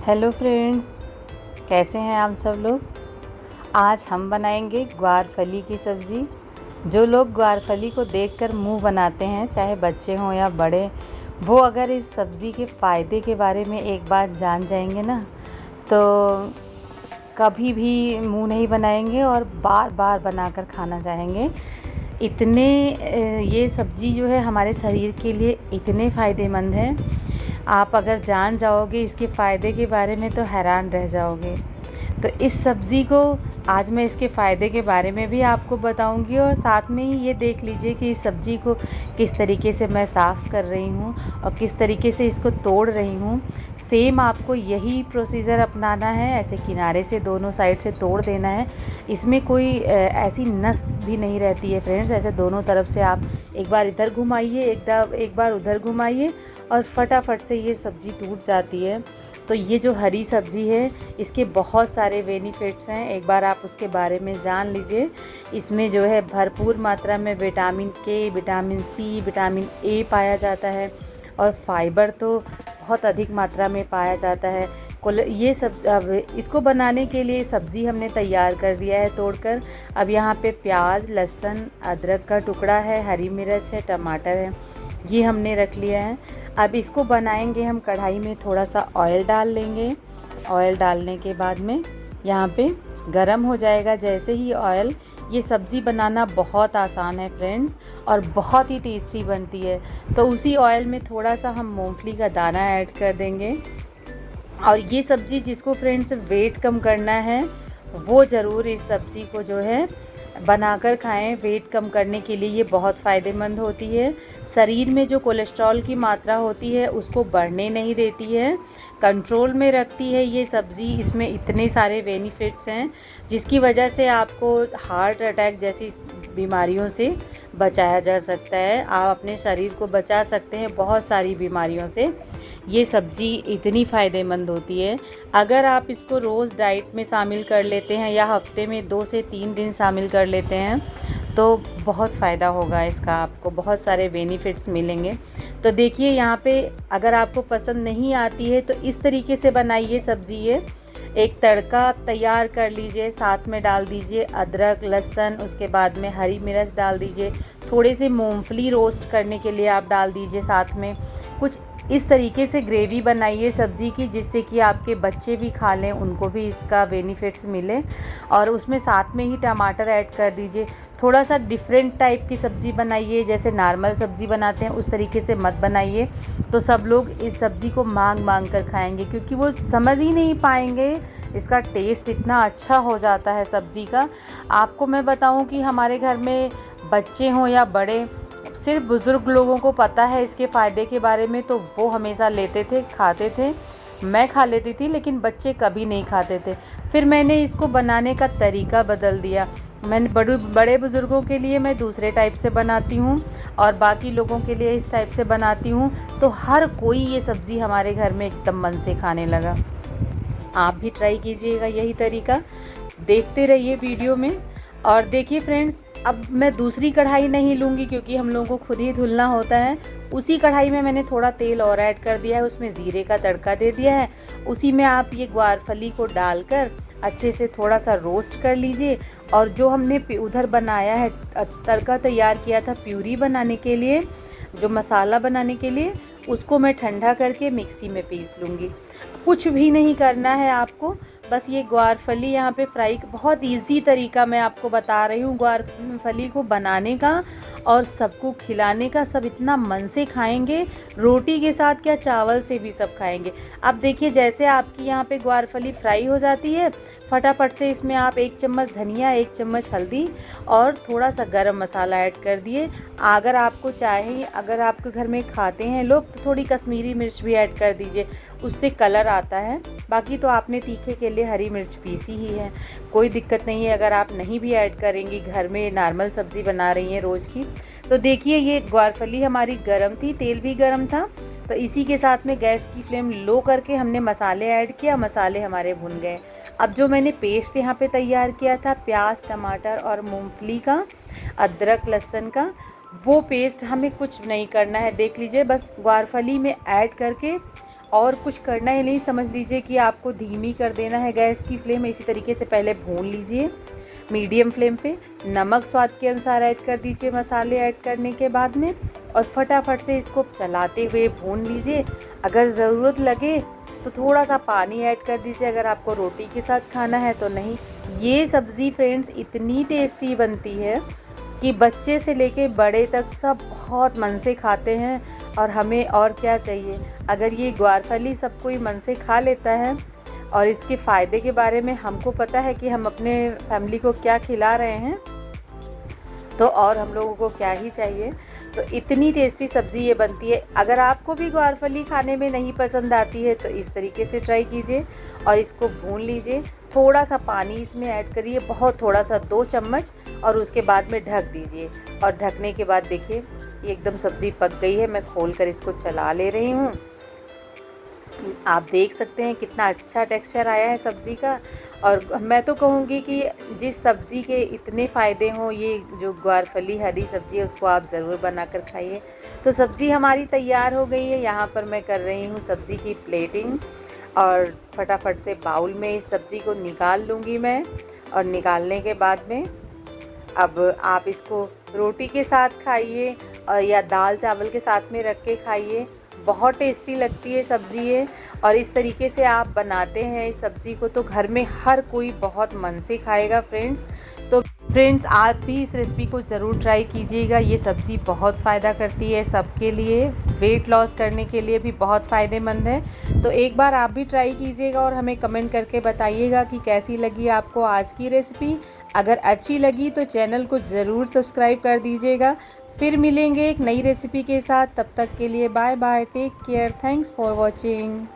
Hello friends, कैसे हैं आप सब लोग। आज हम बनाएंगे ग्वारफली की सब्ज़ी। जो लोग ग्वारफली को देखकर मुंह बनाते हैं, चाहे बच्चे हों या बड़े, वो अगर इस सब्ज़ी के फ़ायदे के बारे में एक बार जान जाएंगे ना, तो कभी भी मुंह नहीं बनाएंगे और बार बार बनाकर खाना चाहेंगे। इतने ये सब्ज़ी जो है हमारे शरीर के लिए इतने फ़ायदेमंद है, आप अगर जान जाओगे इसके फ़ायदे के बारे में तो हैरान रह जाओगे। तो इस सब्ज़ी को आज मैं इसके फ़ायदे के बारे में भी आपको बताऊंगी, और साथ में ही ये देख लीजिए कि इस सब्ज़ी को किस तरीके से मैं साफ़ कर रही हूँ और किस तरीके से इसको तोड़ रही हूँ। सेम आपको यही प्रोसीजर अपनाना है, ऐसे किनारे से दोनों साइड से तोड़ देना है। इसमें कोई ऐसी नस भी नहीं रहती है फ्रेंड्स। ऐसे दोनों तरफ से आप एक बार इधर घुमाइए, एक बार उधर घुमाइए और फटाफट से ये सब्ज़ी टूट जाती है। तो ये जो हरी सब्ज़ी है, इसके बहुत सारे बेनिफिट्स हैं, एक बार आप उसके बारे में जान लीजिए। इसमें जो है भरपूर मात्रा में विटामिन के, विटामिन सी, विटामिन ए पाया जाता है, और फाइबर तो बहुत अधिक मात्रा में पाया जाता है। ये सब अब इसको बनाने के लिए सब्ज़ी हमने तैयार कर दिया है तोड़कर। अब यहाँ पे प्याज, लहसुन, अदरक का टुकड़ा है, हरी मिर्च है, टमाटर है, ये हमने रख लिया है। अब इसको बनाएंगे हम। कढ़ाई में थोड़ा सा ऑयल डाल लेंगे। ऑयल डालने के बाद में यहाँ पे गरम हो जाएगा जैसे ही ऑयल। ये सब्ज़ी बनाना बहुत आसान है फ्रेंड्स, और बहुत ही टेस्टी बनती है। तो उसी ऑयल में थोड़ा सा हम मूंगफली का दाना ऐड कर देंगे। और ये सब्ज़ी जिसको फ्रेंड्स वेट कम करना है, वो ज़रूर इस सब्ज़ी को जो है बनाकर खाएं। वेट कम करने के लिए ये बहुत फ़ायदेमंद होती है। शरीर में जो कोलेस्ट्रॉल की मात्रा होती है उसको बढ़ने नहीं देती है, कंट्रोल में रखती है ये सब्ज़ी। इसमें इतने सारे बेनिफिट्स हैं जिसकी वजह से आपको हार्ट अटैक जैसी बीमारियों से बचाया जा सकता है। आप अपने शरीर को बचा सकते हैं बहुत सारी बीमारियों से। ये सब्ज़ी इतनी फ़ायदेमंद होती है। अगर आप इसको रोज़ डाइट में शामिल कर लेते हैं या हफ्ते में 2 से 3 दिन शामिल कर लेते हैं, तो बहुत फ़ायदा होगा इसका, आपको बहुत सारे बेनिफिट्स मिलेंगे। तो देखिए यहाँ पे, अगर आपको पसंद नहीं आती है तो इस तरीके से बनाइए सब्ज़ी। ये एक तड़का तैयार कर लीजिए, साथ में डाल दीजिए अदरक, लहसुन, उसके बाद में हरी मिर्च डाल दीजिए, थोड़े से मूंगफली रोस्ट करने के लिए आप डाल दीजिए साथ में। कुछ इस तरीके से ग्रेवी बनाइए सब्ज़ी की, जिससे कि आपके बच्चे भी खा लें, उनको भी इसका बेनिफिट्स मिले। और उसमें साथ में ही टमाटर ऐड कर दीजिए। थोड़ा सा डिफरेंट टाइप की सब्ज़ी बनाइए, जैसे नॉर्मल सब्ज़ी बनाते हैं उस तरीके से मत बनाइए, तो सब लोग इस सब्ज़ी को मांग मांग कर खाएंगे, क्योंकि वो समझ ही नहीं पाएंगे। इसका टेस्ट इतना अच्छा हो जाता है सब्ज़ी का। आपको मैं बताऊं कि हमारे घर में बच्चे हों या बड़े, सिर्फ बुज़ुर्ग लोगों को पता है इसके फ़ायदे के बारे में, तो वो हमेशा लेते थे, खाते थे। मैं खा लेती थी, लेकिन बच्चे कभी नहीं खाते थे। फिर मैंने इसको बनाने का तरीका बदल दिया। मैंने बड़े बुज़ुर्गों के लिए मैं दूसरे टाइप से बनाती हूँ और बाकी लोगों के लिए इस टाइप से बनाती हूँ। तो हर कोई ये सब्ज़ी हमारे घर में एकदम मन से खाने लगा। आप भी ट्राई कीजिएगा यही तरीका, देखते रहिए वीडियो में। और देखिए फ्रेंड्स, अब मैं दूसरी कढ़ाई नहीं लूँगी, क्योंकि हम लोगों को खुद ही धुलना होता है। उसी कढ़ाई में मैंने थोड़ा तेल और ऐड कर दिया है, उसमें ज़ीरे का तड़का दे दिया है। उसी में आप ये ग्वारफली को डालकर अच्छे से थोड़ा सा रोस्ट कर लीजिए। और जो हमने उधर बनाया है, तड़का तैयार किया था प्यूरी बनाने के लिए, जो मसाला बनाने के लिए, उसको मैं ठंडा करके मिक्सी में पीस लूँगी। कुछ भी नहीं करना है आपको, बस ये ग्वारफली यहाँ पे फ्राई, बहुत इजी तरीका मैं आपको बता रही हूँ ग्वारफली को बनाने का और सबको खिलाने का। सब इतना मन से खाएंगे, रोटी के साथ क्या, चावल से भी सब खाएंगे। अब देखिए, जैसे आपकी यहाँ पे ग्वारफली फ्राई हो जाती है, फटाफट से इसमें आप 1 चम्मच धनिया, 1 चम्मच हल्दी और थोड़ा सा गरम मसाला ऐड कर दिए। अगर आपको चाहे, अगर आपके घर में खाते हैं लोग, तो थोड़ी कश्मीरी मिर्च भी ऐड कर दीजिए, उससे कलर आता है। बाकी तो आपने तीखे के लिए हरी मिर्च पीसी ही है, कोई दिक्कत नहीं है अगर आप नहीं भी ऐड करेंगी, घर में नॉर्मल सब्ज़ी बना रही हैं रोज़ की। तो देखिए, ये ग्वारफली हमारी गर्म थी, तेल भी गर्म था। तो इसी के साथ में गैस की फ्लेम लो करके हमने मसाले ऐड किया, मसाले हमारे भुन गए। अब जो मैंने पेस्ट यहाँ पे तैयार किया था प्याज, टमाटर और मूंगफली का, अदरक, लहसुन का, वो पेस्ट हमें कुछ नहीं करना है। देख लीजिए, बस ग्वारफली में ऐड करके और कुछ करना ही नहीं, समझ लीजिए कि आपको धीमी कर देना है गैस की फ्लेम। इसी तरीके से पहले भून लीजिए मीडियम फ्लेम पे। नमक स्वाद के अनुसार ऐड कर दीजिए मसाले ऐड करने के बाद में, और फटाफट से इसको चलाते हुए भून लीजिए। अगर ज़रूरत लगे तो थोड़ा सा पानी ऐड कर दीजिए, अगर आपको रोटी के साथ खाना है तो नहीं। ये सब्ज़ी फ्रेंड्स इतनी टेस्टी बनती है कि बच्चे से लेके बड़े तक सब बहुत मन से खाते हैं, और हमें और क्या चाहिए। अगर ये ग्वारफली सब कोई मन से खा लेता है और इसके फ़ायदे के बारे में हमको पता है कि हम अपने फैमिली को क्या खिला रहे हैं, तो और हम लोगों को क्या ही चाहिए। तो इतनी टेस्टी सब्ज़ी ये बनती है। अगर आपको भी ग्वारफली खाने में नहीं पसंद आती है तो इस तरीके से ट्राई कीजिए और इसको भून लीजिए। थोड़ा सा पानी इसमें ऐड करिए, बहुत थोड़ा सा, 2 चम्मच, और उसके बाद में ढक दीजिए। और ढकने के बाद देखिए ये एकदम सब्ज़ी पक गई है। मैं खोल कर इसको चला ले रही हूँ। आप देख सकते हैं कितना अच्छा टेक्सचर आया है सब्ज़ी का। और मैं तो कहूँगी कि जिस सब्ज़ी के इतने फ़ायदे हों, ये जो ग्वारफली हरी सब्ज़ी है उसको आप ज़रूर बनाकर खाइए। तो सब्ज़ी हमारी तैयार हो गई है। यहाँ पर मैं कर रही हूँ सब्ज़ी की प्लेटिंग, और फटाफट से बाउल में इस सब्ज़ी को निकाल लूँगी मैं। और निकालने के बाद में अब आप इसको रोटी के साथ खाइए और या दाल चावल के साथ में रख के खाइए। बहुत टेस्टी लगती है सब्ज़ी ये। और इस तरीके से आप बनाते हैं इस सब्ज़ी को तो घर में हर कोई बहुत मन से खाएगा फ्रेंड्स। तो फ्रेंड्स आप भी इस रेसिपी को ज़रूर ट्राई कीजिएगा। ये सब्ज़ी बहुत फ़ायदा करती है सबके लिए, वेट लॉस करने के लिए भी बहुत फ़ायदेमंद है। तो एक बार आप भी ट्राई कीजिएगा और हमें कमेंट करके बताइएगा कि कैसी लगी आपको आज की रेसिपी। अगर अच्छी लगी तो चैनल को ज़रूर सब्सक्राइब कर दीजिएगा। फिर मिलेंगे एक नई रेसिपी के साथ, तब तक के लिए bye bye, take care, thanks for watching.